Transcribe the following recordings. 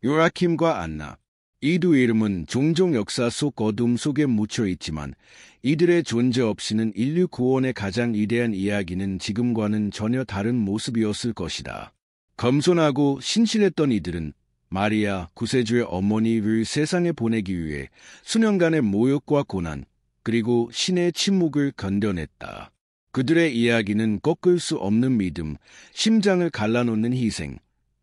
요아킴과 안나. 이 두 이름은 종종 역사 속 어둠 속에 묻혀 있지만 이들의 존재 없이는 인류 구원의 가장 위대한 이야기는 지금과는 전혀 다른 모습이었을 것이다. 겸손하고 신실했던 이들은 마리아, 구세주의 어머니를 세상에 보내기 위해 수년간의 모욕과 고난, 그리고 신의 침묵을 견뎌냈다. 그들의 이야기는 꺾을 수 없는 믿음, 심장을 갈라놓는 희생,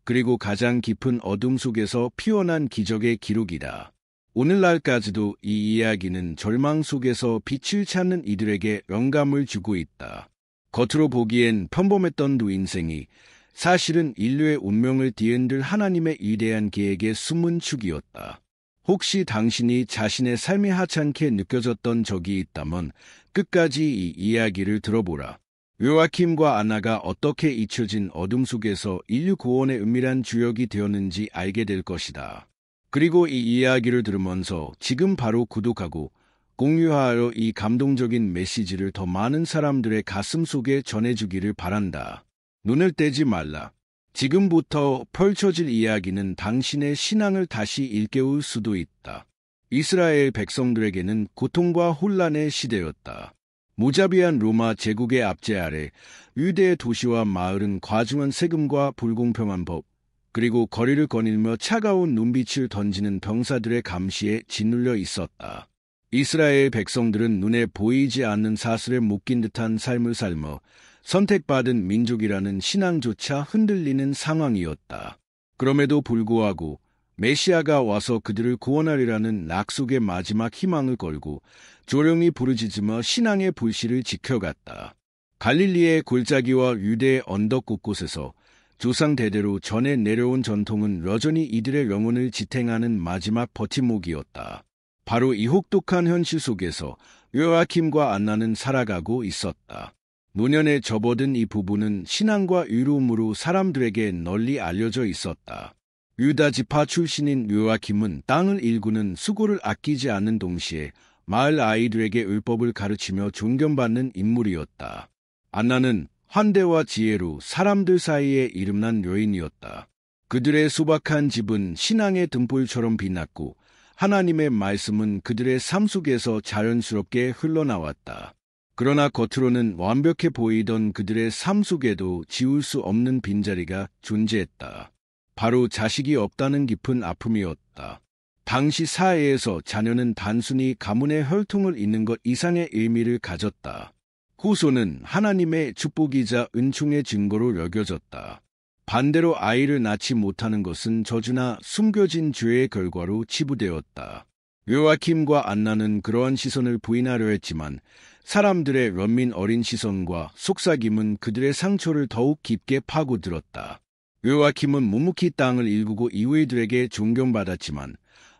그리고 가장 깊은 어둠 속에서 피어난 기적의 기록이다. 오늘날까지도 이 이야기는 절망 속에서 빛을 찾는 이들에게 영감을 주고 있다. 겉으로 보기엔 평범했던 두 인생이 사실은 인류의 운명을 뒤흔들 하나님의 위대한 계획의 숨은 축이었다. 혹시 당신이 자신의 삶이 하찮게 느껴졌던 적이 있다면 끝까지 이 이야기를 들어보라. 요아킴과 안나가 어떻게 잊혀진 어둠 속에서 인류 구원의 은밀한 주역이 되었는지 알게 될 것이다. 그리고 이 이야기를 들으면서 지금 바로 구독하고 공유하여 이 감동적인 메시지를 더 많은 사람들의 가슴 속에 전해주기를 바란다. 눈을 떼지 말라. 지금부터 펼쳐질 이야기는 당신의 신앙을 다시 일깨울 수도 있다. 이스라엘 백성들에게는 고통과 혼란의 시대였다. 무자비한 로마 제국의 압제 아래 유대의 도시와 마을은 과중한 세금과 불공평한 법, 그리고 거리를 거닐며 차가운 눈빛을 던지는 병사들의 감시에 짓눌려 있었다. 이스라엘 백성들은 눈에 보이지 않는 사슬에 묶인 듯한 삶을 살며 선택받은 민족이라는 신앙조차 흔들리는 상황이었다. 그럼에도 불구하고 메시아가 와서 그들을 구원하리라는 약속의 마지막 희망을 걸고 조용히 부르짖으며 신앙의 불씨를 지켜갔다. 갈릴리의 골짜기와 유대의 언덕 곳곳에서 조상 대대로 전해 내려온 전통은 여전히 이들의 영혼을 지탱하는 마지막 버팀목이었다. 바로 이 혹독한 현실 속에서 요아킴과 안나는 살아가고 있었다. 노년에 접어든 이 부부는 신앙과 의로움으로 사람들에게 널리 알려져 있었다. 유다 지파 출신인 요아킴은 땅을 일구는 수고를 아끼지 않는 동시에 마을 아이들에게 율법을 가르치며 존경받는 인물이었다. 안나는 환대와 지혜로 사람들 사이에 이름난 여인이었다. 그들의 소박한 집은 신앙의 등불처럼 빛났고 하나님의 말씀은 그들의 삶 속에서 자연스럽게 흘러나왔다. 그러나 겉으로는 완벽해 보이던 그들의 삶 속에도 지울 수 없는 빈자리가 존재했다. 바로 자식이 없다는 깊은 아픔이었다. 당시 사회에서 자녀는 단순히 가문의 혈통을 잇는 것 이상의 의미를 가졌다. 후손은 하나님의 축복이자 은총의 증거로 여겨졌다. 반대로 아이를 낳지 못하는 것은 저주나 숨겨진 죄의 결과로 치부되었다. 요아킴과 안나는 그러한 시선을 부인하려 했지만 사람들의 런민 어린 시선과 속삭임은 그들의 상처를 더욱 깊게 파고들었다. 요아킴은 묵묵히 땅을 일구고 이웃들에게 존경받았지만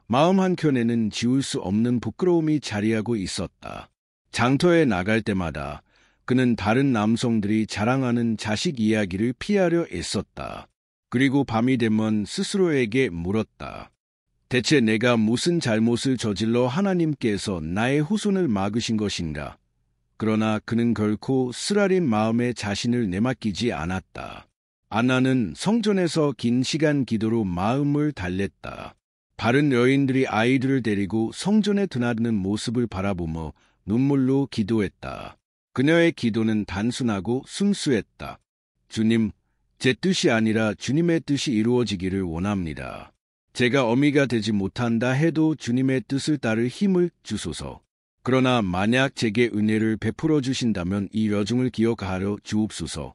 마음 한켠에는 지울 수 없는 부끄러움이 자리하고 있었다. 장터에 나갈 때마다 그는 다른 남성들이 자랑하는 자식 이야기를 피하려 애썼다. 그리고 밤이 되면 스스로에게 물었다. 대체 내가 무슨 잘못을 저질러 하나님께서 나의 후손을 막으신 것인가? 그러나 그는 결코 쓰라린 마음에 자신을 내맡기지 않았다. 안나는 성전에서 긴 시간 기도로 마음을 달랬다. 바른 여인들이 아이들을 데리고 성전에 드나드는 모습을 바라보며 눈물로 기도했다. 그녀의 기도는 단순하고 순수했다. 주님, 제 뜻이 아니라 주님의 뜻이 이루어지기를 원합니다. 제가 어미가 되지 못한다 해도 주님의 뜻을 따를 힘을 주소서. 그러나 만약 제게 은혜를 베풀어 주신다면 이 여중을 기억하려 주옵소서.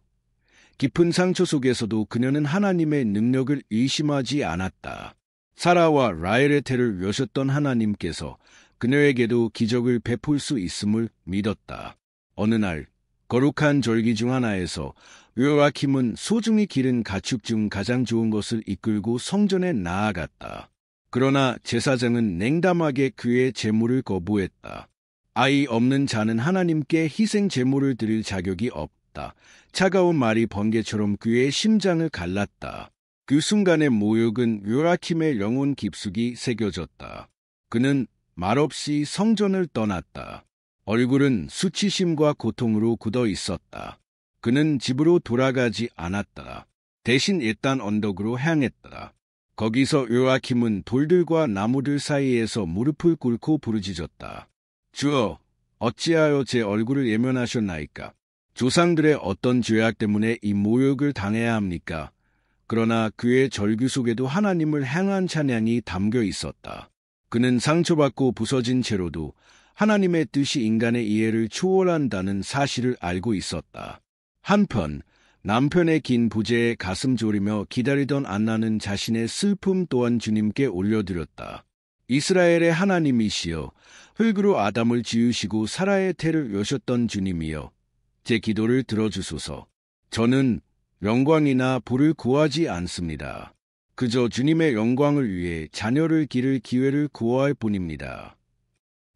깊은 상처 속에서도 그녀는 하나님의 능력을 의심하지 않았다. 사라와 라헬의 태를 여셨던 하나님께서 그녀에게도 기적을 베풀 수 있음을 믿었다. 어느 날 거룩한 절기 중 하나에서 요아킴은 소중히 기른 가축 중 가장 좋은 것을 이끌고 성전에 나아갔다. 그러나 제사장은 냉담하게 그의 제물을 거부했다. 아이 없는 자는 하나님께 희생 제물을 드릴 자격이 없다. 차가운 말이 번개처럼 그의 심장을 갈랐다. 그 순간의 모욕은 요아킴의 영혼 깊숙이 새겨졌다. 그는 말없이 성전을 떠났다. 얼굴은 수치심과 고통으로 굳어 있었다. 그는 집으로 돌아가지 않았다. 대신 옛단 언덕으로 향했다. 거기서 요아킴은 돌들과 나무들 사이에서 무릎을 꿇고 부르짖었다. 주여, 어찌하여 제 얼굴을 예면하셨나이까? 조상들의 어떤 죄악 때문에 이 모욕을 당해야 합니까? 그러나 그의 절규 속에도 하나님을 향한 찬양이 담겨 있었다. 그는 상처받고 부서진 채로도 하나님의 뜻이 인간의 이해를 초월한다는 사실을 알고 있었다. 한편 남편의 긴 부재에 가슴 졸이며 기다리던 안나는 자신의 슬픔 또한 주님께 올려드렸다. 이스라엘의 하나님이시여, 흙으로 아담을 지으시고 사라의 태를 여셨던 주님이여, 제 기도를 들어주소서. 저는 영광이나 부를 구하지 않습니다. 그저 주님의 영광을 위해 자녀를 기를 기회를 구할 뿐입니다.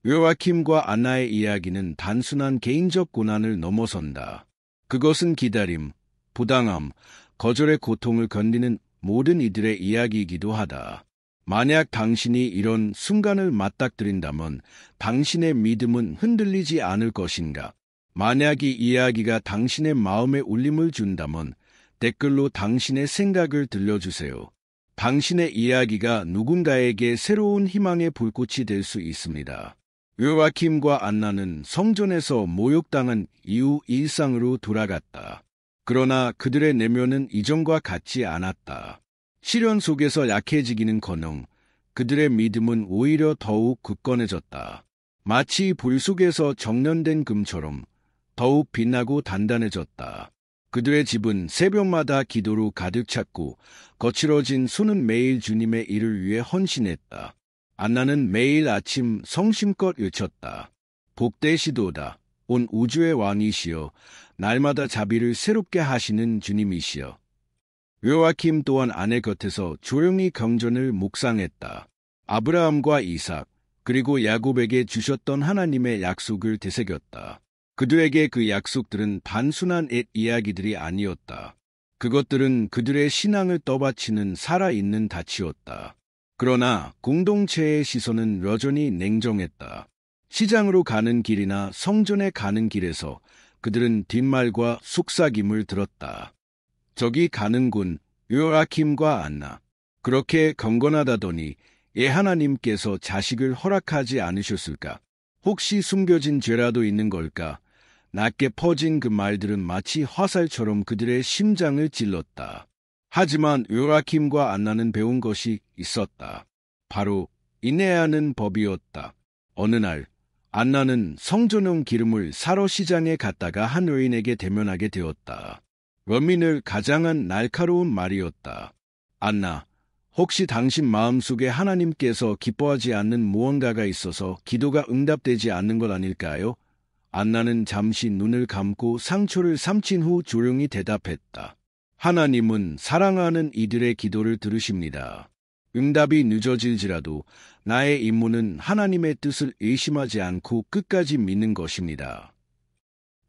요아킴과 안나의 이야기는 단순한 개인적 고난을 넘어선다. 그것은 기다림, 부당함, 거절의 고통을 견디는 모든 이들의 이야기이기도 하다. 만약 당신이 이런 순간을 맞닥뜨린다면 당신의 믿음은 흔들리지 않을 것인가? 만약 이 이야기가 당신의 마음에 울림을 준다면 댓글로 당신의 생각을 들려주세요. 당신의 이야기가 누군가에게 새로운 희망의 불꽃이 될 수 있습니다. 요아킴과 안나는 성전에서 모욕당한 이후 일상으로 돌아갔다. 그러나 그들의 내면은 이전과 같지 않았다. 시련 속에서 약해지기는커녕 그들의 믿음은 오히려 더욱 굳건해졌다. 마치 불 속에서 정련된 금처럼 더욱 빛나고 단단해졌다. 그들의 집은 새벽마다 기도로 가득 찼고 거칠어진 손은 매일 주님의 일을 위해 헌신했다. 안나는 매일 아침 성심껏 외쳤다. 복되시도다. 온 우주의 왕이시여, 날마다 자비를 새롭게 하시는 주님이시여. 요아킴 또한 아내 곁에서 조용히 경전을 묵상했다. 아브라함과 이삭, 그리고 야곱에게 주셨던 하나님의 약속을 되새겼다. 그들에게 그 약속들은 단순한 옛 이야기들이 아니었다. 그것들은 그들의 신앙을 떠받치는 살아있는 닻이었다. 그러나 공동체의 시선은 여전히 냉정했다. 시장으로 가는 길이나 성전에 가는 길에서 그들은 뒷말과 속삭임을 들었다. 저기 가는군, 요아킴과 안나. 그렇게 경건하다더니 예 하나님께서 자식을 허락하지 않으셨을까? 혹시 숨겨진 죄라도 있는 걸까? 낮게 퍼진 그 말들은 마치 화살처럼 그들의 심장을 찔렀다. 하지만 요아킴과 안나는 배운 것이 있었다. 바로 인내하는 법이었다. 어느 날 안나는 성전용 기름을 사러 시장에 갔다가 한 여인에게 대면하게 되었다. 여민을 가장한 날카로운 말이었다. 안나, 혹시 당신 마음속에 하나님께서 기뻐하지 않는 무언가가 있어서 기도가 응답되지 않는 것 아닐까요? 안나는 잠시 눈을 감고 상처를 삼킨 후 조용히 대답했다. 하나님은 사랑하는 이들의 기도를 들으십니다. 응답이 늦어질지라도 나의 임무는 하나님의 뜻을 의심하지 않고 끝까지 믿는 것입니다.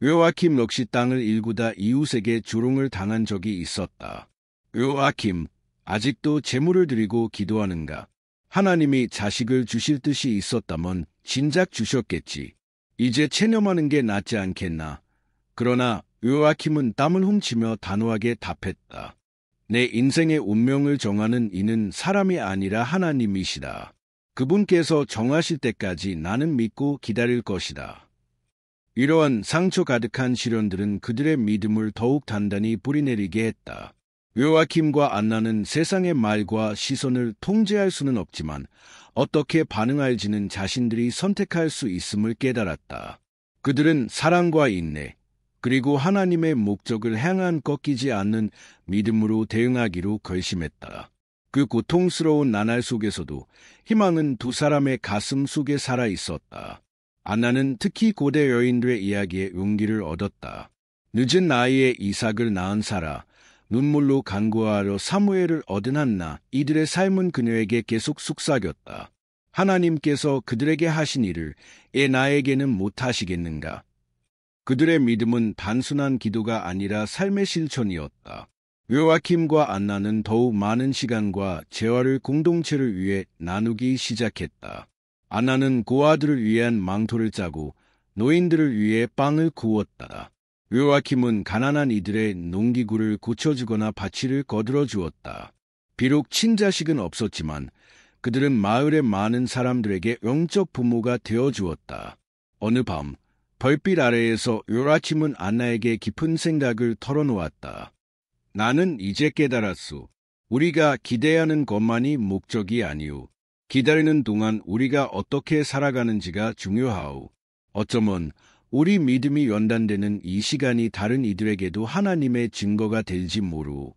요아킴 역시 땅을 일구다 이웃에게 조롱을 당한 적이 있었다. 요아킴, 아직도 제물을 드리고 기도하는가? 하나님이 자식을 주실 뜻이 있었다면 진작 주셨겠지. 이제 체념하는 게 낫지 않겠나? 그러나 요아킴은 땀을 훔치며 단호하게 답했다. 내 인생의 운명을 정하는 이는 사람이 아니라 하나님이시다. 그분께서 정하실 때까지 나는 믿고 기다릴 것이다. 이러한 상처 가득한 시련들은 그들의 믿음을 더욱 단단히 뿌리내리게 했다. 요아킴과 안나는 세상의 말과 시선을 통제할 수는 없지만 어떻게 반응할지는 자신들이 선택할 수 있음을 깨달았다. 그들은 사랑과 인내, 그리고 하나님의 목적을 향한 꺾이지 않는 믿음으로 대응하기로 결심했다. 그 고통스러운 나날 속에서도 희망은 두 사람의 가슴 속에 살아 있었다. 안나는 특히 고대 여인들의 이야기에 용기를 얻었다. 늦은 나이에 이삭을 낳은 사라, 눈물로 간구하러 사무엘을 얻은 한나, 이들의 삶은 그녀에게 계속 속삭였다. 하나님께서 그들에게 하신 일을 나에게는 못하시겠는가? 그들의 믿음은 단순한 기도가 아니라 삶의 실천이었다. 요아킴과 안나는 더욱 많은 시간과 재화를 공동체를 위해 나누기 시작했다. 안나는 고아들을 위한 망토를 짜고 노인들을 위해 빵을 구웠다. 요아킴은 가난한 이들의 농기구를 고쳐주거나 밭을 거들어 주었다. 비록 친자식은 없었지만 그들은 마을의 많은 사람들에게 영적 부모가 되어주었다. 어느 밤 별빛 아래에서 요라킴은 안나에게 깊은 생각을 털어놓았다. 나는 이제 깨달았소. 우리가 기대하는 것만이 목적이 아니오. 기다리는 동안 우리가 어떻게 살아가는지가 중요하오. 어쩌면 우리 믿음이 연단되는 이 시간이 다른 이들에게도 하나님의 증거가 될지 모르오.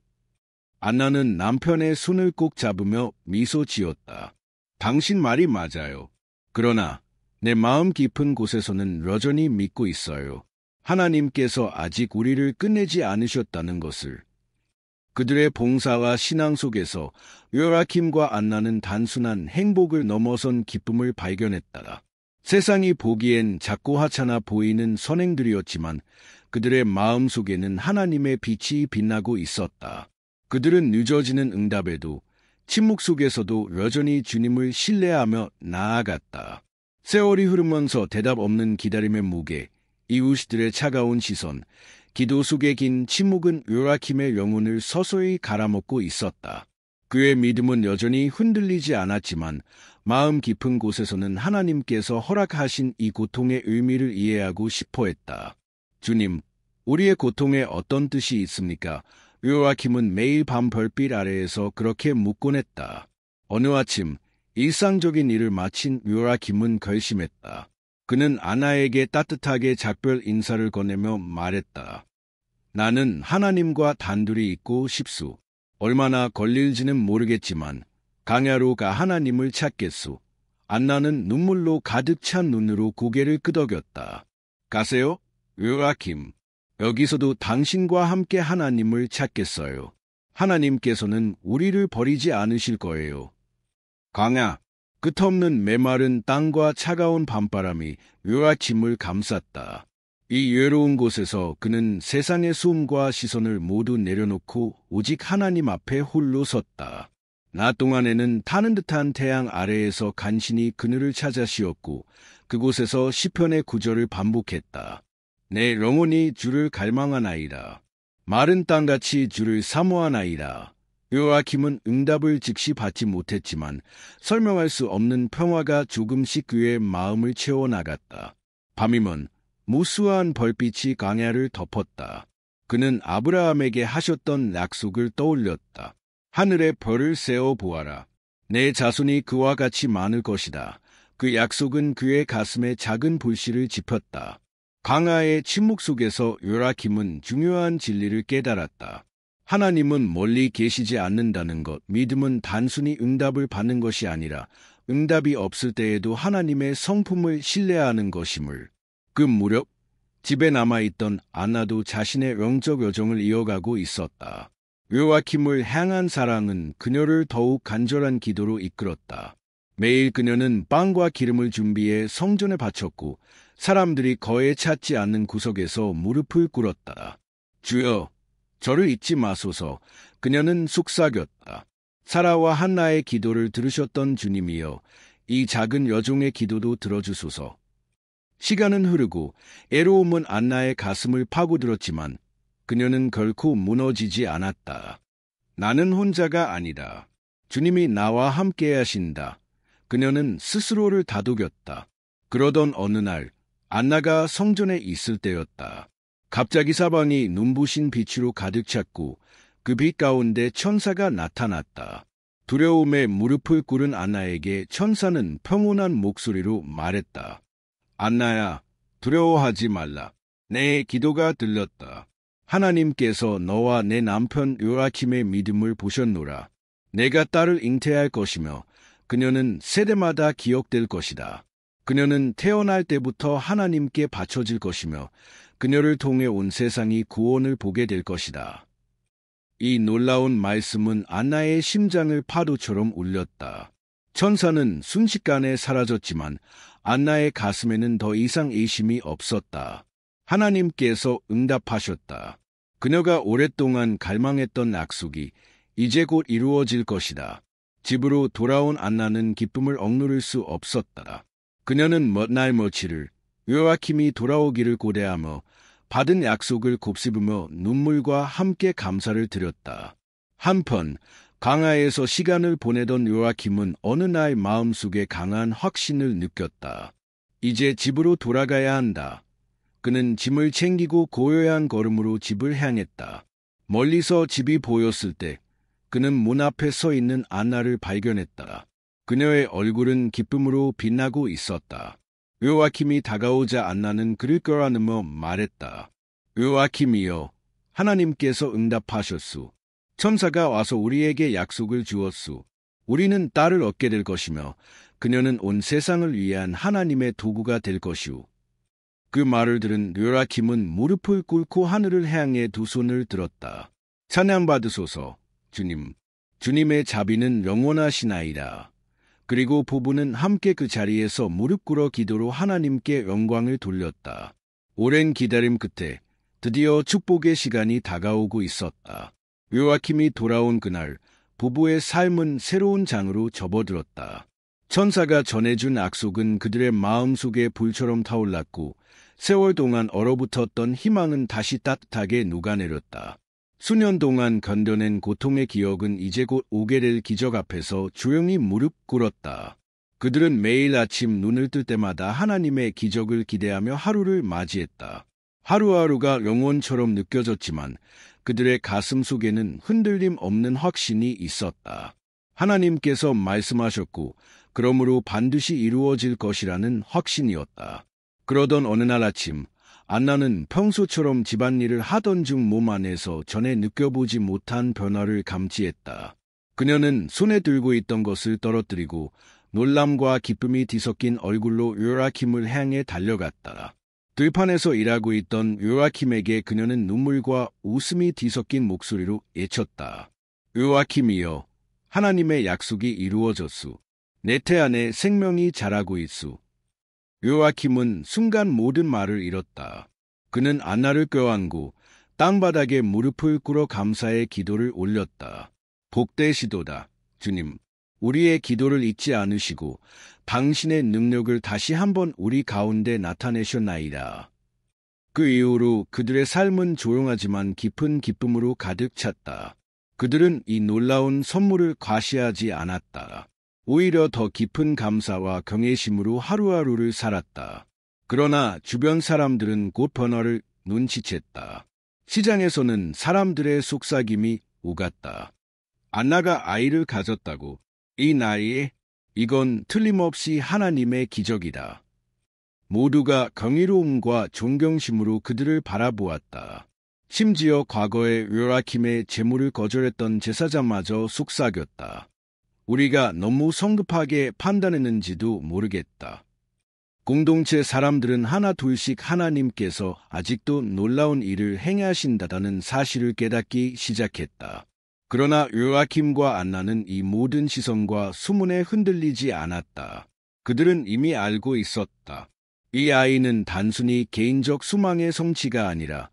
안나는 남편의 손을 꼭 잡으며 미소 지었다. 당신 말이 맞아요. 그러나 내 마음 깊은 곳에서는 여전히 믿고 있어요. 하나님께서 아직 우리를 끝내지 않으셨다는 것을. 그들의 봉사와 신앙 속에서 요라킴과 안나는 단순한 행복을 넘어선 기쁨을 발견했다. 세상이 보기엔 작고 하찮아 보이는 선행들이었지만 그들의 마음 속에는 하나님의 빛이 빛나고 있었다. 그들은 늦어지는 응답에도 침묵 속에서도 여전히 주님을 신뢰하며 나아갔다. 세월이 흐르면서 대답 없는 기다림의 무게, 이웃들의 차가운 시선, 기도 속의 긴 침묵은 요라킴의 영혼을 서서히 갈아먹고 있었다. 그의 믿음은 여전히 흔들리지 않았지만 마음 깊은 곳에서는 하나님께서 허락하신 이 고통의 의미를 이해하고 싶어 했다. 주님, 우리의 고통에 어떤 뜻이 있습니까? 요라킴은 매일 밤 별빛 아래에서 그렇게 묻곤 했다. 어느 아침 일상적인 일을 마친 요라킴은 결심했다. 그는 안나에게 따뜻하게 작별 인사를 건네며 말했다. 나는 하나님과 단둘이 있고 싶소. 얼마나 걸릴지는 모르겠지만 강야로 가 하나님을 찾겠소. 안나는 눈물로 가득 찬 눈으로 고개를 끄덕였다. 가세요, 요라킴. 여기서도 당신과 함께 하나님을 찾겠어요. 하나님께서는 우리를 버리지 않으실 거예요. 강야, 끝없는 메마른 땅과 차가운 밤바람이 요라킴을 감쌌다. 이 외로운 곳에서 그는 세상의 숨과 시선을 모두 내려놓고 오직 하나님 앞에 홀로 섰다. 낮 동안에는 타는 듯한 태양 아래에서 간신히 그늘을 찾아 쉬었고 그곳에서 시편의 구절을 반복했다. 내 영혼이 주를 갈망하나이다. 마른 땅같이 주를 사모하나이다. 요아킴은 응답을 즉시 받지 못했지만 설명할 수 없는 평화가 조금씩 그의 마음을 채워나갔다. 밤이면 무수한 별빛이 광야를 덮었다. 그는 아브라함에게 하셨던 약속을 떠올렸다. 하늘에 별을 세어 보아라. 내 자손이 그와 같이 많을 것이다. 그 약속은 그의 가슴에 작은 불씨를 지폈다. 광야의 침묵 속에서 요라킴은 중요한 진리를 깨달았다. 하나님은 멀리 계시지 않는다는 것, 믿음은 단순히 응답을 받는 것이 아니라 응답이 없을 때에도 하나님의 성품을 신뢰하는 것임을. 그 무렵 집에 남아있던 안나도 자신의 영적 여정을 이어가고 있었다. 요아킴을 향한 사랑은 그녀를 더욱 간절한 기도로 이끌었다. 매일 그녀는 빵과 기름을 준비해 성전에 바쳤고 사람들이 거의 찾지 않는 구석에서 무릎을 꿇었다. 주여, 저를 잊지 마소서. 그녀는 속삭였다. 사라와 한나의 기도를 들으셨던 주님이여, 이 작은 여종의 기도도 들어주소서. 시간은 흐르고 애로움은 안나의 가슴을 파고들었지만 그녀는 결코 무너지지 않았다. 나는 혼자가 아니다. 주님이 나와 함께 하신다. 그녀는 스스로를 다독였다. 그러던 어느 날 안나가 성전에 있을 때였다. 갑자기 사방이 눈부신 빛으로 가득 찼고 그 빛 가운데 천사가 나타났다. 두려움에 무릎을 꿇은 안나에게 천사는 평온한 목소리로 말했다. 안나야, 두려워하지 말라. 내 기도가 들렸다. 하나님께서 너와 내 남편 요아킴의 믿음을 보셨노라. 내가 딸을 잉태할 것이며 그녀는 세대마다 기억될 것이다. 그녀는 태어날 때부터 하나님께 바쳐질 것이며 그녀를 통해 온 세상이 구원을 보게 될 것이다. 이 놀라운 말씀은 안나의 심장을 파도처럼 울렸다. 천사는 순식간에 사라졌지만 안나의 가슴에는 더 이상 의심이 없었다. 하나님께서 응답하셨다. 그녀가 오랫동안 갈망했던 약속이 이제 곧 이루어질 것이다. 집으로 돌아온 안나는 기쁨을 억누를 수 없었다. 그녀는 먼 날 며칠을 요아킴이 돌아오기를 고대하며 받은 약속을 곱씹으며 눈물과 함께 감사를 드렸다. 한편 강하에서 시간을 보내던 요아킴은 어느 날 마음속에 강한 확신을 느꼈다. 이제 집으로 돌아가야 한다. 그는 짐을 챙기고 고요한 걸음으로 집을 향했다. 멀리서 집이 보였을 때 그는 문 앞에 서 있는 안나를 발견했다. 그녀의 얼굴은 기쁨으로 빛나고 있었다. 요아킴이 다가오자 안나는 그를 끌어안으며 말했다. 요아킴이여, 하나님께서 응답하셨소. 천사가 와서 우리에게 약속을 주었소. 우리는 딸을 얻게 될 것이며 그녀는 온 세상을 위한 하나님의 도구가 될 것이오. 그 말을 들은 요아킴은 무릎을 꿇고 하늘을 향해 두 손을 들었다. 찬양받으소서, 주님. 주님의 자비는 영원하시나이다. 그리고 부부는 함께 그 자리에서 무릎 꿇어 기도로 하나님께 영광을 돌렸다. 오랜 기다림 끝에 드디어 축복의 시간이 다가오고 있었다. 요아킴이 돌아온 그날, 부부의 삶은 새로운 장으로 접어들었다. 천사가 전해준 약속은 그들의 마음속에 불처럼 타올랐고 세월 동안 얼어붙었던 희망은 다시 따뜻하게 녹아내렸다. 수년 동안 견뎌낸 고통의 기억은 이제 곧 오게 될 기적 앞에서 조용히 무릎 꿇었다. 그들은 매일 아침 눈을 뜰 때마다 하나님의 기적을 기대하며 하루를 맞이했다. 하루하루가 영원처럼 느껴졌지만 그들의 가슴 속에는 흔들림 없는 확신이 있었다. 하나님께서 말씀하셨고 그러므로 반드시 이루어질 것이라는 확신이었다. 그러던 어느 날 아침, 안나는 평소처럼 집안일을 하던 중 몸 안에서 전에 느껴보지 못한 변화를 감지했다. 그녀는 손에 들고 있던 것을 떨어뜨리고 놀람과 기쁨이 뒤섞인 얼굴로 요아킴을 향해 달려갔다. 들판에서 일하고 있던 요아킴에게 그녀는 눈물과 웃음이 뒤섞인 목소리로 외쳤다. 요아킴이여, 하나님의 약속이 이루어졌소. 내 태 안에 생명이 자라고 있소. 요아킴은 순간 모든 말을 잃었다. 그는 안나를 껴안고 땅바닥에 무릎을 꿇어 감사의 기도를 올렸다. 복되시도다, 주님. 우리의 기도를 잊지 않으시고 당신의 능력을 다시 한번 우리 가운데 나타내셨나이다. 그 이후로 그들의 삶은 조용하지만 깊은 기쁨으로 가득 찼다. 그들은 이 놀라운 선물을 과시하지 않았다. 오히려 더 깊은 감사와 경외심으로 하루하루를 살았다. 그러나 주변 사람들은 곧 변화를 눈치챘다. 시장에서는 사람들의 속삭임이 오갔다. 안나가 아이를 가졌다고. 이 나이에 이건 틀림없이 하나님의 기적이다. 모두가 경이로움과 존경심으로 그들을 바라보았다. 심지어 과거에 요아킴의 재물을 거절했던 제사장마저 속삭였다. 우리가 너무 성급하게 판단했는지도 모르겠다. 공동체 사람들은 하나 둘씩 하나님께서 아직도 놀라운 일을 행하신다는 사실을 깨닫기 시작했다. 그러나 요아킴과 안나는 이 모든 시선과 수문에 흔들리지 않았다. 그들은 이미 알고 있었다. 이 아이는 단순히 개인적 수망의 성취가 아니라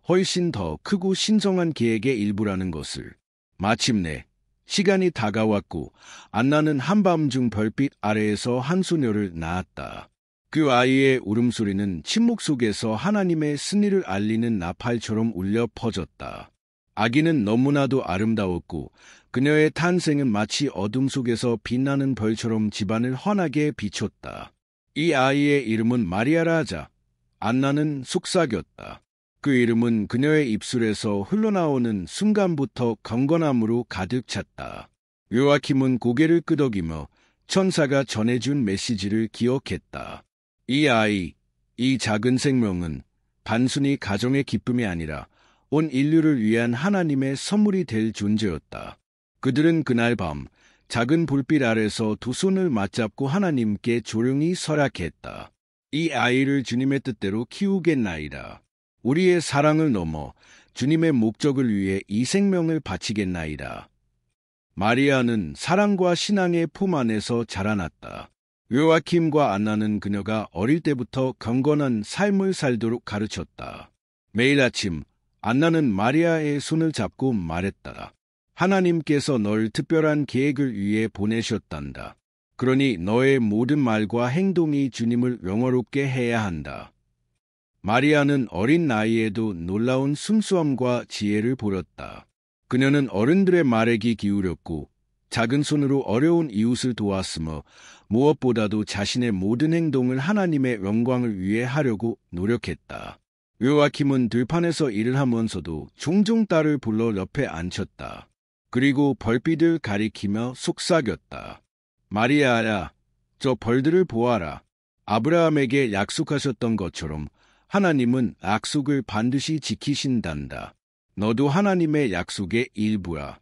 훨씬 더 크고 신성한 계획의 일부라는 것을. 마침내 시간이 다가왔고 안나는 한밤중 별빛 아래에서 한 소녀를 낳았다. 그 아이의 울음소리는 침묵 속에서 하나님의 승리를 알리는 나팔처럼 울려 퍼졌다. 아기는 너무나도 아름다웠고 그녀의 탄생은 마치 어둠 속에서 빛나는 별처럼 집안을 환하게 비췄다. 이 아이의 이름은 마리아라 하자 안나는 속삭였다. 그 이름은 그녀의 입술에서 흘러나오는 순간부터 경건함으로 가득 찼다. 요아킴은 고개를 끄덕이며 천사가 전해준 메시지를 기억했다. 이 아이, 이 작은 생명은 단순히 가정의 기쁨이 아니라 온 인류를 위한 하나님의 선물이 될 존재였다. 그들은 그날 밤 작은 불빛 아래서 두 손을 맞잡고 하나님께 조용히 설약했다. 이 아이를 주님의 뜻대로 키우겠나이다. 우리의 사랑을 넘어 주님의 목적을 위해 이 생명을 바치겠나이다. 마리아는 사랑과 신앙의 품 안에서 자라났다. 요아킴과 안나는 그녀가 어릴 때부터 경건한 삶을 살도록 가르쳤다. 매일 아침 안나는 마리아의 손을 잡고 말했다. 하나님께서 널 특별한 계획을 위해 보내셨단다. 그러니 너의 모든 말과 행동이 주님을 영화롭게 해야 한다. 마리아는 어린 나이에도 놀라운 순수함과 지혜를 보였다. 그녀는 어른들의 말에 귀 기울였고 작은 손으로 어려운 이웃을 도왔으며 무엇보다도 자신의 모든 행동을 하나님의 영광을 위해 하려고 노력했다. 요아킴은 들판에서 일을 하면서도 종종 딸을 불러 옆에 앉혔다. 그리고 벌빛을 가리키며 속삭였다. 마리아야, 저 벌들을 보아라. 아브라함에게 약속하셨던 것처럼 하나님은 약속을 반드시 지키신단다. 너도 하나님의 약속의 일부야.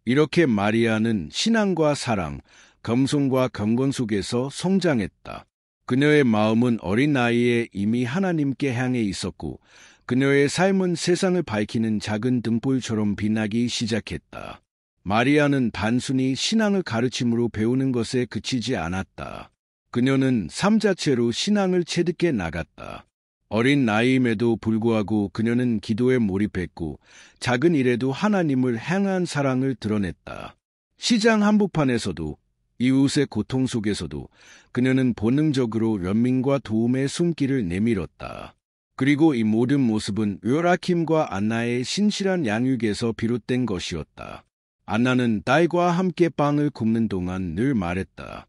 이렇게 마리아는 신앙과 사랑, 겸손과 경건 속에서 성장했다. 그녀의 마음은 어린 나이에 이미 하나님께 향해 있었고 그녀의 삶은 세상을 밝히는 작은 등불처럼 빛나기 시작했다. 마리아는 단순히 신앙을 가르침으로 배우는 것에 그치지 않았다. 그녀는 삶 자체로 신앙을 체득해 나갔다. 어린 나이임에도 불구하고 그녀는 기도에 몰입했고 작은 일에도 하나님을 향한 사랑을 드러냈다. 시장 한복판에서도 이웃의 고통 속에서도 그녀는 본능적으로 연민과 도움의 손길을 내밀었다. 그리고 이 모든 모습은 요아킴과 안나의 신실한 양육에서 비롯된 것이었다. 안나는 딸과 함께 빵을 굽는 동안 늘 말했다.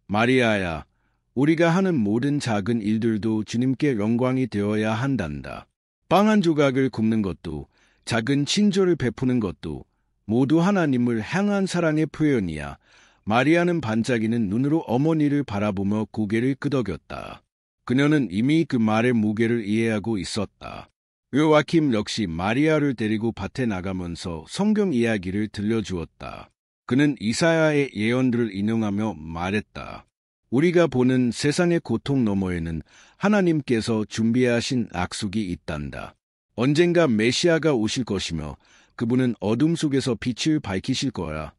마리아야, 우리가 하는 모든 작은 일들도 주님께 영광이 되어야 한단다. 빵 한 조각을 굽는 것도, 작은 친절을 베푸는 것도 모두 하나님을 향한 사랑의 표현이야. 마리아는 반짝이는 눈으로 어머니를 바라보며 고개를 끄덕였다. 그녀는 이미 그 말의 무게를 이해하고 있었다. 요아킴 역시 마리아를 데리고 밭에 나가면서 성경 이야기를 들려주었다. 그는 이사야의 예언들을 인용하며 말했다. 우리가 보는 세상의 고통 너머에는 하나님께서 준비하신 약속이 있단다. 언젠가 메시아가 오실 것이며 그분은 어둠 속에서 빛을 밝히실 거야.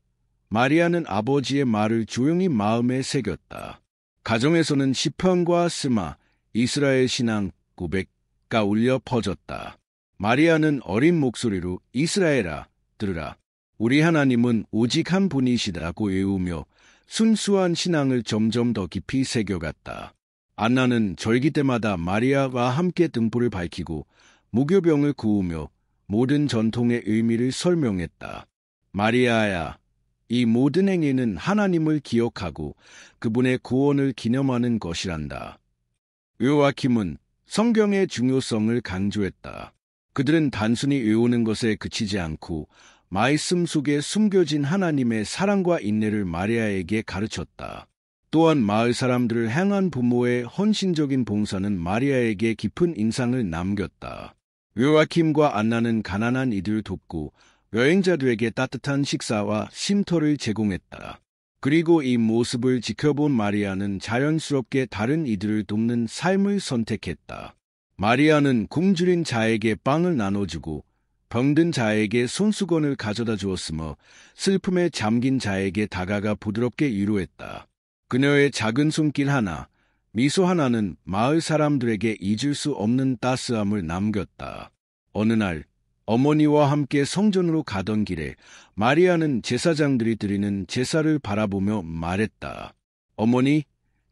마리아는 아버지의 말을 조용히 마음에 새겼다. 가정에서는 시편과 스마, 이스라엘 신앙 고백가 울려 퍼졌다. 마리아는 어린 목소리로 이스라엘아, 들으라. 우리 하나님은 오직 한 분이시다고 외우며 순수한 신앙을 점점 더 깊이 새겨갔다. 안나는 절기 때마다 마리아와 함께 등불을 밝히고 무교병을 구우며 모든 전통의 의미를 설명했다. 마리아야, 이 모든 행위는 하나님을 기억하고 그분의 구원을 기념하는 것이란다. 요아킴은 성경의 중요성을 강조했다. 그들은 단순히 외우는 것에 그치지 않고 말씀 속에 숨겨진 하나님의 사랑과 인내를 마리아에게 가르쳤다. 또한 마을 사람들을 향한 부모의 헌신적인 봉사는 마리아에게 깊은 인상을 남겼다. 요아킴과 안나는 가난한 이들을 돕고 여행자들에게 따뜻한 식사와 쉼터를 제공했다. 그리고 이 모습을 지켜본 마리아는 자연스럽게 다른 이들을 돕는 삶을 선택했다. 마리아는 굶주린 자에게 빵을 나눠주고 병든 자에게 손수건을 가져다 주었으며 슬픔에 잠긴 자에게 다가가 부드럽게 위로했다. 그녀의 작은 손길 하나, 미소 하나는 마을 사람들에게 잊을 수 없는 따스함을 남겼다. 어느 날 어머니와 함께 성전으로 가던 길에 마리아는 제사장들이 드리는 제사를 바라보며 말했다. 어머니,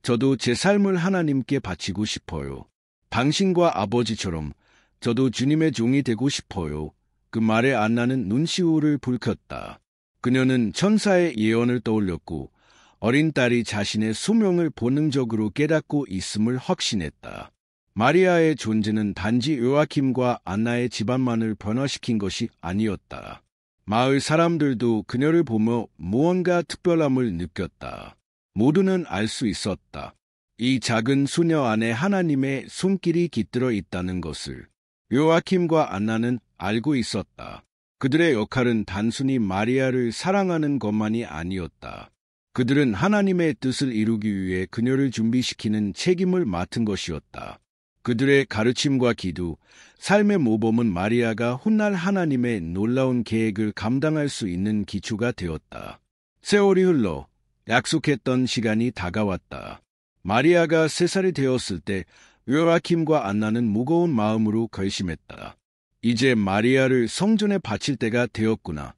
저도 제 삶을 하나님께 바치고 싶어요. 당신과 아버지처럼 저도 주님의 종이 되고 싶어요. 그 말에 안나는 눈시울을 붉혔다. 그녀는 천사의 예언을 떠올렸고 어린 딸이 자신의 소명을 본능적으로 깨닫고 있음을 확신했다. 마리아의 존재는 단지 요아킴과 안나의 집안만을 변화시킨 것이 아니었다. 마을 사람들도 그녀를 보며 무언가 특별함을 느꼈다. 모두는 알 수 있었다. 이 작은 소녀 안에 하나님의 손길이 깃들어 있다는 것을. 요아킴과 안나는 알고 있었다. 그들의 역할은 단순히 마리아를 사랑하는 것만이 아니었다. 그들은 하나님의 뜻을 이루기 위해 그녀를 준비시키는 책임을 맡은 것이었다. 그들의 가르침과 기도, 삶의 모범은 마리아가 훗날 하나님의 놀라운 계획을 감당할 수 있는 기초가 되었다. 세월이 흘러 약속했던 시간이 다가왔다. 마리아가 3살이 되었을 때 요아킴과 안나는 무거운 마음으로 결심했다. 이제 마리아를 성전에 바칠 때가 되었구나.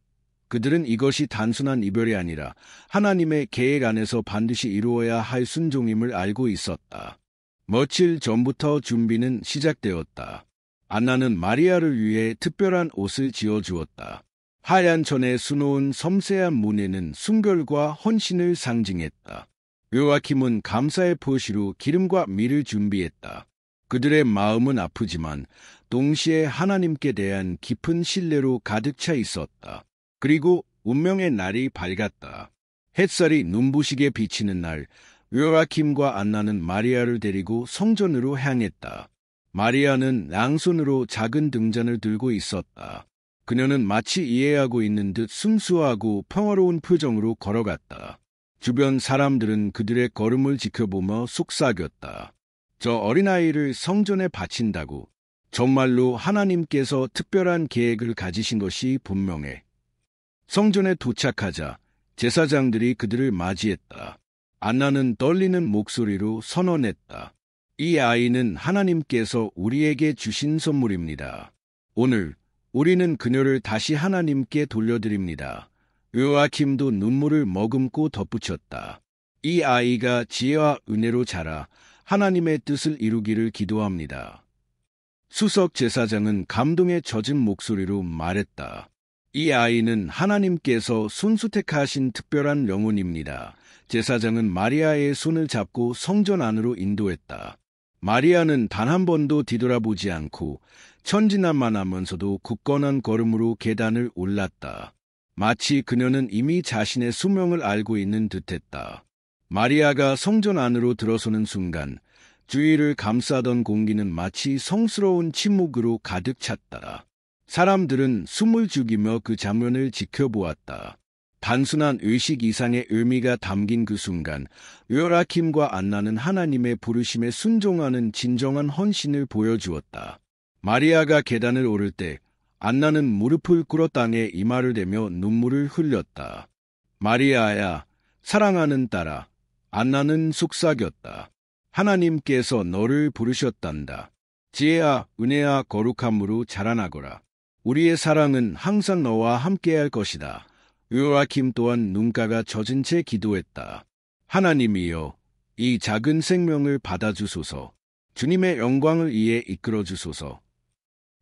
그들은 이것이 단순한 이별이 아니라 하나님의 계획 안에서 반드시 이루어야 할 순종임을 알고 있었다. 며칠 전부터 준비는 시작되었다. 안나는 마리아를 위해 특별한 옷을 지어주었다. 하얀 천에 수놓은 섬세한 무늬는 순결과 헌신을 상징했다. 요아킴은 감사의 표시로 기름과 밀을 준비했다. 그들의 마음은 아프지만 동시에 하나님께 대한 깊은 신뢰로 가득 차 있었다. 그리고 운명의 날이 밝았다. 햇살이 눈부시게 비치는 날, 요아킴과 안나는 마리아를 데리고 성전으로 향했다. 마리아는 양손으로 작은 등잔을 들고 있었다. 그녀는 마치 이해하고 있는 듯 순수하고 평화로운 표정으로 걸어갔다. 주변 사람들은 그들의 걸음을 지켜보며 속삭였다. 저 어린아이를 성전에 바친다고. 정말로 하나님께서 특별한 계획을 가지신 것이 분명해. 성전에 도착하자 제사장들이 그들을 맞이했다. 안나는 떨리는 목소리로 선언했다. 이 아이는 하나님께서 우리에게 주신 선물입니다. 오늘 우리는 그녀를 다시 하나님께 돌려드립니다. 요아킴도 눈물을 머금고 덧붙였다. 이 아이가 지혜와 은혜로 자라 하나님의 뜻을 이루기를 기도합니다. 수석 제사장은 감동에 젖은 목소리로 말했다. 이 아이는 하나님께서 손수택하신 특별한 영혼입니다. 제사장은 마리아의 손을 잡고 성전 안으로 인도했다. 마리아는 단 한 번도 뒤돌아보지 않고 천진난만하면서도 굳건한 걸음으로 계단을 올랐다. 마치 그녀는 이미 자신의 수명을 알고 있는 듯했다. 마리아가 성전 안으로 들어서는 순간 주위를 감싸던 공기는 마치 성스러운 침묵으로 가득 찼다. 사람들은 숨을 죽이며 그 장면을 지켜보았다. 단순한 의식 이상의 의미가 담긴 그 순간, 요아킴과 안나는 하나님의 부르심에 순종하는 진정한 헌신을 보여주었다. 마리아가 계단을 오를 때 안나는 무릎을 꿇어 땅에 이마를 대며 눈물을 흘렸다. 마리아야, 사랑하는 딸아, 안나는 속삭였다. 하나님께서 너를 부르셨단다. 지혜와 은혜와 거룩함으로 자라나거라. 우리의 사랑은 항상 너와 함께할 것이다. 요아킴 또한 눈가가 젖은 채 기도했다. 하나님이여, 이 작은 생명을 받아주소서. 주님의 영광을 위해 이끌어주소서.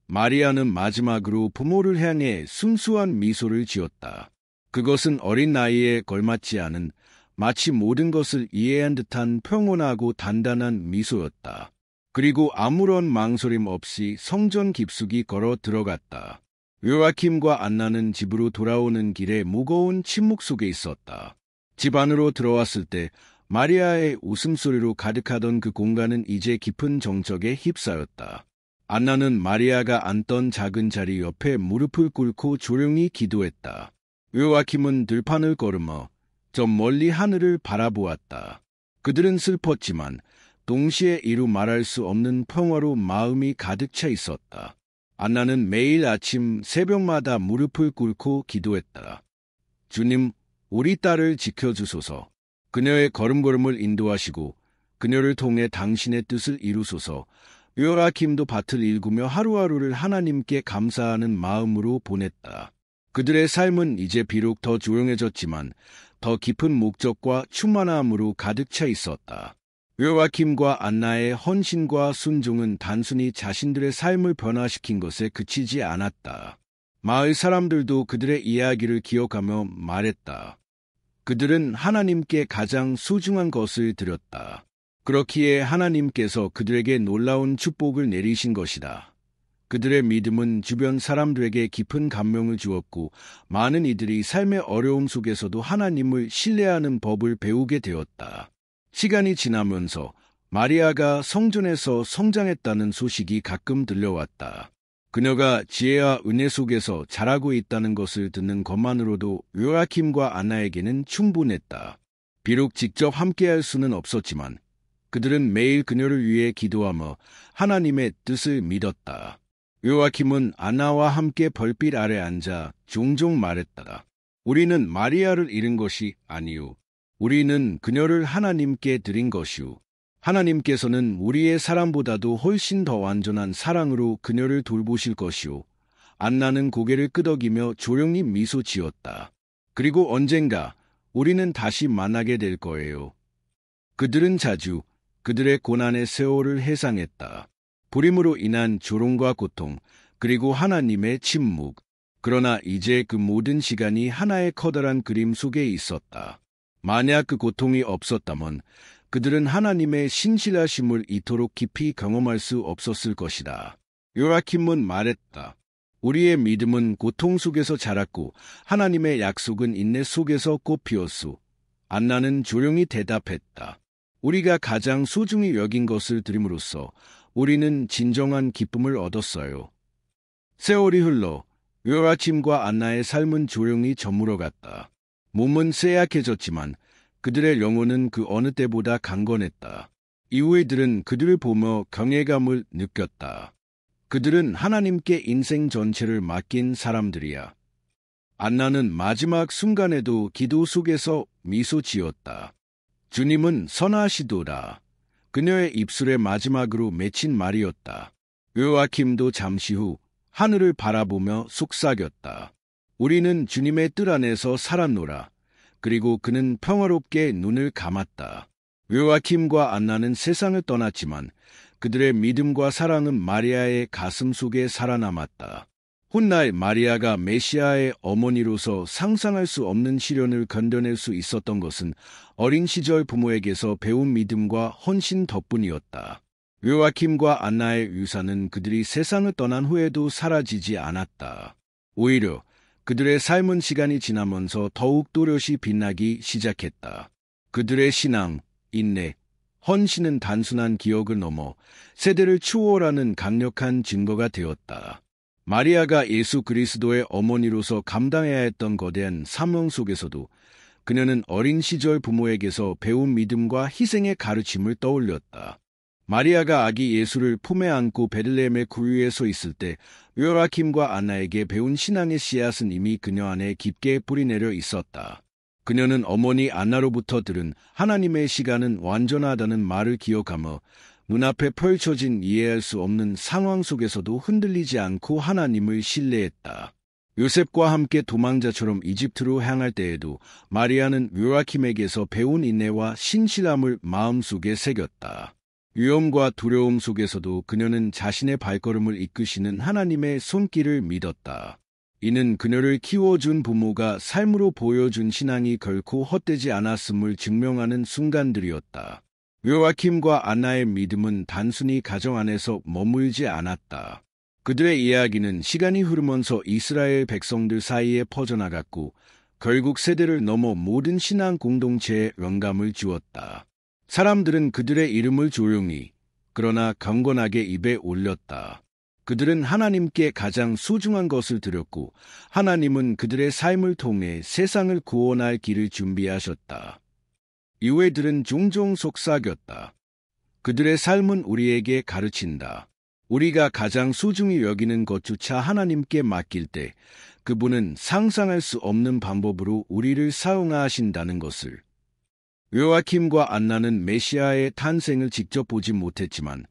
마리아는 마지막으로 부모를 향해 순수한 미소를 지었다. 그것은 어린 나이에 걸맞지 않은 마치 모든 것을 이해한 듯한 평온하고 단단한 미소였다. 그리고 아무런 망설임 없이 성전 깊숙이 걸어 들어갔다. 요아킴과 안나는 집으로 돌아오는 길에 무거운 침묵 속에 있었다. 집 안으로 들어왔을 때 마리아의 웃음소리로 가득하던 그 공간은 이제 깊은 정적에 휩싸였다. 안나는 마리아가 앉던 작은 자리 옆에 무릎을 꿇고 조용히 기도했다. 요아킴은 들판을 걸으며 저 멀리 하늘을 바라보았다. 그들은 슬펐지만 동시에 이루 말할 수 없는 평화로 마음이 가득 차 있었다. 안나는 매일 아침 새벽마다 무릎을 꿇고 기도했다. 주님, 우리 딸을 지켜주소서. 그녀의 걸음걸음을 인도하시고 그녀를 통해 당신의 뜻을 이루소서. 요아킴도 밭을 일구며 하루하루를 하나님께 감사하는 마음으로 보냈다. 그들의 삶은 이제 비록 더 조용해졌지만 더 깊은 목적과 충만함으로 가득 차 있었다. 요아킴과 안나의 헌신과 순종은 단순히 자신들의 삶을 변화시킨 것에 그치지 않았다. 마을 사람들도 그들의 이야기를 기억하며 말했다. 그들은 하나님께 가장 소중한 것을 드렸다. 그렇기에 하나님께서 그들에게 놀라운 축복을 내리신 것이다. 그들의 믿음은 주변 사람들에게 깊은 감명을 주었고 많은 이들이 삶의 어려움 속에서도 하나님을 신뢰하는 법을 배우게 되었다. 시간이 지나면서 마리아가 성전에서 성장했다는 소식이 가끔 들려왔다. 그녀가 지혜와 은혜 속에서 자라고 있다는 것을 듣는 것만으로도 요아킴과 안나에게는 충분했다. 비록 직접 함께할 수는 없었지만 그들은 매일 그녀를 위해 기도하며 하나님의 뜻을 믿었다. 요아킴은 안나와 함께 벌빛 아래 앉아 종종 말했다. 우리는 마리아를 잃은 것이 아니오. 우리는 그녀를 하나님께 드린 것이오. 하나님께서는 우리의 사랑보다도 훨씬 더 완전한 사랑으로 그녀를 돌보실 것이오. 안나는 고개를 끄덕이며 조용히 미소 지었다. 그리고 언젠가 우리는 다시 만나게 될 거예요. 그들은 자주 그들의 고난의 세월을 회상했다. 불임으로 인한 조롱과 고통, 그리고 하나님의 침묵. 그러나 이제 그 모든 시간이 하나의 커다란 그림 속에 있었다. 만약 그 고통이 없었다면 그들은 하나님의 신실하심을 이토록 깊이 경험할 수 없었을 것이다. 요아킴은 말했다. 우리의 믿음은 고통 속에서 자랐고 하나님의 약속은 인내 속에서 꽃피었소. 안나는 조용히 대답했다. 우리가 가장 소중히 여긴 것을 드림으로써 우리는 진정한 기쁨을 얻었어요. 세월이 흘러 요아킴과 안나의 삶은 조용히 저물어갔다. 몸은 쇠약해졌지만 그들의 영혼은 그 어느 때보다 강건했다. 이후에들은 그들을 보며 경외감을 느꼈다. 그들은 하나님께 인생 전체를 맡긴 사람들이야. 안나는 마지막 순간에도 기도 속에서 미소 지었다. 주님은 선하시도다. 그녀의 입술에 마지막으로 맺힌 말이었다. 요아킴도 잠시 후 하늘을 바라보며 속삭였다. 우리는 주님의 뜰 안에서 살았노라. 그리고 그는 평화롭게 눈을 감았다. 요아킴과 안나는 세상을 떠났지만 그들의 믿음과 사랑은 마리아의 가슴 속에 살아남았다. 훗날 마리아가 메시아의 어머니로서 상상할 수 없는 시련을 견뎌낼 수 있었던 것은 어린 시절 부모에게서 배운 믿음과 헌신 덕분이었다. 요아킴과 안나의 유산은 그들이 세상을 떠난 후에도 사라지지 않았다. 오히려 그들의 삶은 시간이 지나면서 더욱 또렷이 빛나기 시작했다. 그들의 신앙, 인내, 헌신은 단순한 기억을 넘어 세대를 추월하는 강력한 증거가 되었다. 마리아가 예수 그리스도의 어머니로서 감당해야 했던 거대한 사명 속에서도 그녀는 어린 시절 부모에게서 배운 믿음과 희생의 가르침을 떠올렸다. 마리아가 아기 예수를 품에 안고 베들레헴의 구유에 서 있을 때 요아킴과 안나에게 배운 신앙의 씨앗은 이미 그녀 안에 깊게 뿌리내려 있었다. 그녀는 어머니 안나로부터 들은 하나님의 시간은 완전하다는 말을 기억하며 눈앞에 펼쳐진 이해할 수 없는 상황 속에서도 흔들리지 않고 하나님을 신뢰했다. 요셉과 함께 도망자처럼 이집트로 향할 때에도 마리아는 요아킴에게서 배운 인내와 신실함을 마음속에 새겼다. 위험과 두려움 속에서도 그녀는 자신의 발걸음을 이끄시는 하나님의 손길을 믿었다. 이는 그녀를 키워준 부모가 삶으로 보여준 신앙이 결코 헛되지 않았음을 증명하는 순간들이었다. 요아킴과 안나의 믿음은 단순히 가정 안에서 머물지 않았다. 그들의 이야기는 시간이 흐르면서 이스라엘 백성들 사이에 퍼져나갔고 결국 세대를 넘어 모든 신앙 공동체에 영감을 주었다. 사람들은 그들의 이름을 조용히 그러나 경건하게 입에 올렸다. 그들은 하나님께 가장 소중한 것을 드렸고 하나님은 그들의 삶을 통해 세상을 구원할 길을 준비하셨다. 이후에들은 종종 속삭였다. 그들의 삶은 우리에게 가르친다. 우리가 가장 소중히 여기는 것조차 하나님께 맡길 때 그분은 상상할 수 없는 방법으로 우리를 사용하신다는 것을. 요아킴과 안나는 메시아의 탄생을 직접 보지 못했지만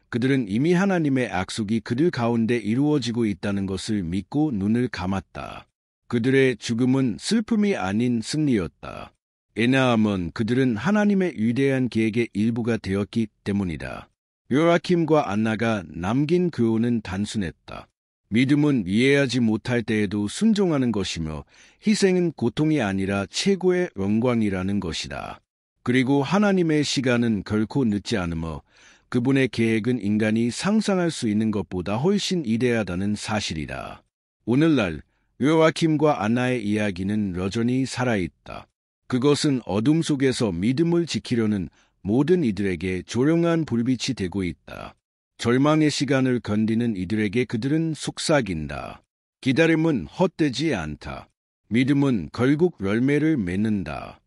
그들은 이미 하나님의 약속이 그들 가운데 이루어지고 있다는 것을 믿고 눈을 감았다. 그들의 죽음은 슬픔이 아닌 승리였다. 왜냐하면 그들은 하나님의 위대한 계획의 일부가 되었기 때문이다. 요아킴과 안나가 남긴 교훈은 단순했다. 믿음은 이해하지 못할 때에도 순종하는 것이며 희생은 고통이 아니라 최고의 영광이라는 것이다. 그리고 하나님의 시간은 결코 늦지 않으며 그분의 계획은 인간이 상상할 수 있는 것보다 훨씬 이대하다는 사실이다. 오늘날 요아킴과 안나의 이야기는 여전히 살아있다. 그것은 어둠 속에서 믿음을 지키려는 모든 이들에게 조용한 불빛이 되고 있다. 절망의 시간을 견디는 이들에게 그들은 속삭인다. 기다림은 헛되지 않다. 믿음은 결국 열매를 맺는다.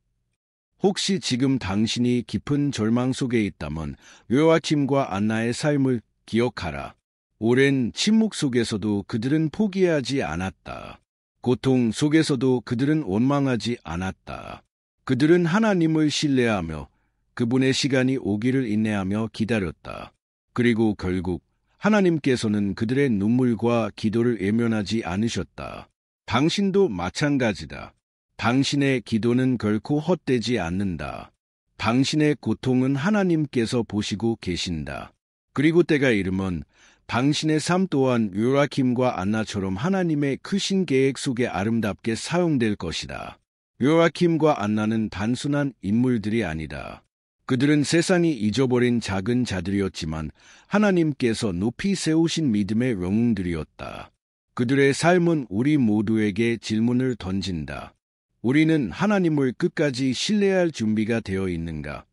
혹시 지금 당신이 깊은 절망 속에 있다면 요아킴과 안나의 삶을 기억하라. 오랜 침묵 속에서도 그들은 포기하지 않았다. 고통 속에서도 그들은 원망하지 않았다. 그들은 하나님을 신뢰하며 그분의 시간이 오기를 인내하며 기다렸다. 그리고 결국 하나님께서는 그들의 눈물과 기도를 외면하지 않으셨다. 당신도 마찬가지다. 당신의 기도는 결코 헛되지 않는다. 당신의 고통은 하나님께서 보시고 계신다. 그리고 때가 이르면 당신의 삶 또한 요아킴과 안나처럼 하나님의 크신 계획 속에 아름답게 사용될 것이다. 요아킴과 안나는 단순한 인물들이 아니다. 그들은 세상이 잊어버린 작은 자들이었지만 하나님께서 높이 세우신 믿음의 영웅들이었다. 그들의 삶은 우리 모두에게 질문을 던진다. 우리는 하나님을 끝까지 신뢰할 준비가 되어 있는가?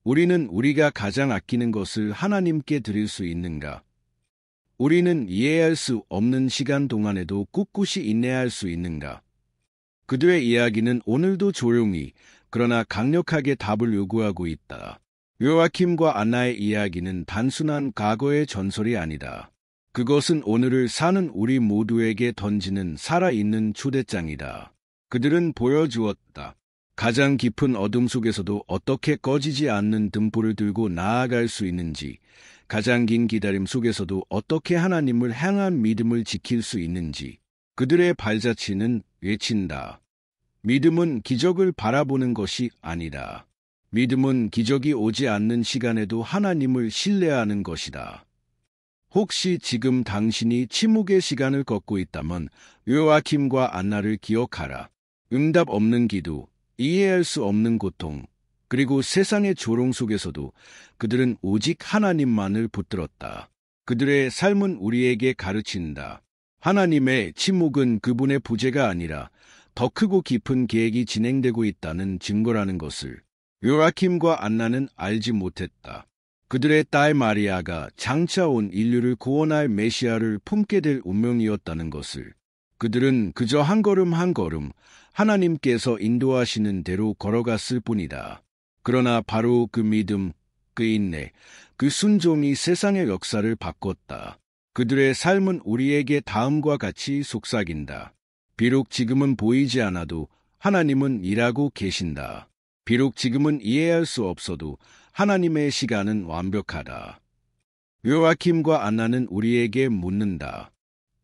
우리는 우리가 가장 아끼는 것을 하나님께 드릴 수 있는가? 우리는 이해할 수 없는 시간 동안에도 꿋꿋이 인내할 수 있는가? 그들의 이야기는 오늘도 조용히 그러나 강력하게 답을 요구하고 있다. 요아킴과 안나의 이야기는 단순한 과거의 전설이 아니다. 그것은 오늘을 사는 우리 모두에게 던지는 살아있는 초대장이다. 그들은 보여주었다. 가장 깊은 어둠 속에서도 어떻게 꺼지지 않는 등불을 들고 나아갈 수 있는지, 가장 긴 기다림 속에서도 어떻게 하나님을 향한 믿음을 지킬 수 있는지, 그들의 발자취는 외친다. 믿음은 기적을 바라보는 것이 아니다. 믿음은 기적이 오지 않는 시간에도 하나님을 신뢰하는 것이다. 혹시 지금 당신이 침묵의 시간을 걷고 있다면 요아킴과 안나를 기억하라. 응답 없는 기도, 이해할 수 없는 고통, 그리고 세상의 조롱 속에서도 그들은 오직 하나님만을 붙들었다. 그들의 삶은 우리에게 가르친다. 하나님의 침묵은 그분의 부재가 아니라 더 크고 깊은 계획이 진행되고 있다는 증거라는 것을 요아킴과 안나는 알지 못했다. 그들의 딸 마리아가 장차 온 인류를 구원할 메시아를 품게 될 운명이었다는 것을. 그들은 그저 한 걸음 한 걸음 하나님께서 인도하시는 대로 걸어갔을 뿐이다. 그러나 바로 그 믿음, 그 인내, 그 순종이 세상의 역사를 바꿨다. 그들의 삶은 우리에게 다음과 같이 속삭인다. 비록 지금은 보이지 않아도 하나님은 일하고 계신다. 비록 지금은 이해할 수 없어도 하나님의 시간은 완벽하다. 요아킴과 안나는 우리에게 묻는다.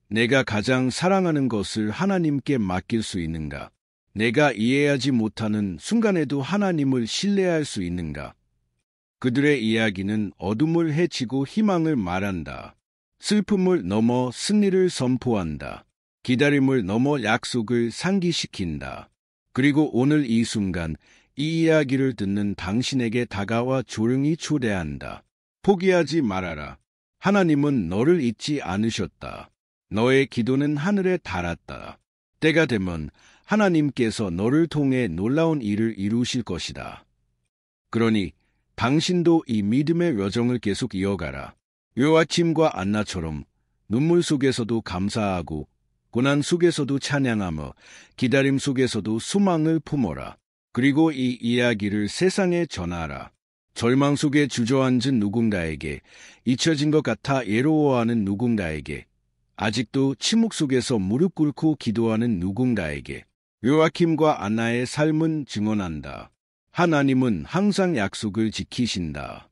내가 가장 사랑하는 것을 하나님께 맡길 수 있는가? 내가 이해하지 못하는 순간에도 하나님을 신뢰할 수 있는가? 그들의 이야기는 어둠을 헤치고 희망을 말한다. 슬픔을 넘어 승리를 선포한다. 기다림을 넘어 약속을 상기시킨다. 그리고 오늘 이 순간 이 이야기를 듣는 당신에게 다가와 조용히 초대한다. 포기하지 말아라. 하나님은 너를 잊지 않으셨다. 너의 기도는 하늘에 닿았다. 때가 되면 하나님께서 너를 통해 놀라운 일을 이루실 것이다. 그러니 당신도 이 믿음의 여정을 계속 이어가라. 요아킴과 안나처럼 눈물 속에서도 감사하고 고난 속에서도 찬양하며 기다림 속에서도 소망을 품어라. 그리고 이 이야기를 세상에 전하라. 절망 속에 주저앉은 누군가에게, 잊혀진 것 같아 외로워하는 누군가에게, 아직도 침묵 속에서 무릎 꿇고 기도하는 누군가에게 요아킴과 안나의 삶은 증언한다. 하나님은 항상 약속을 지키신다.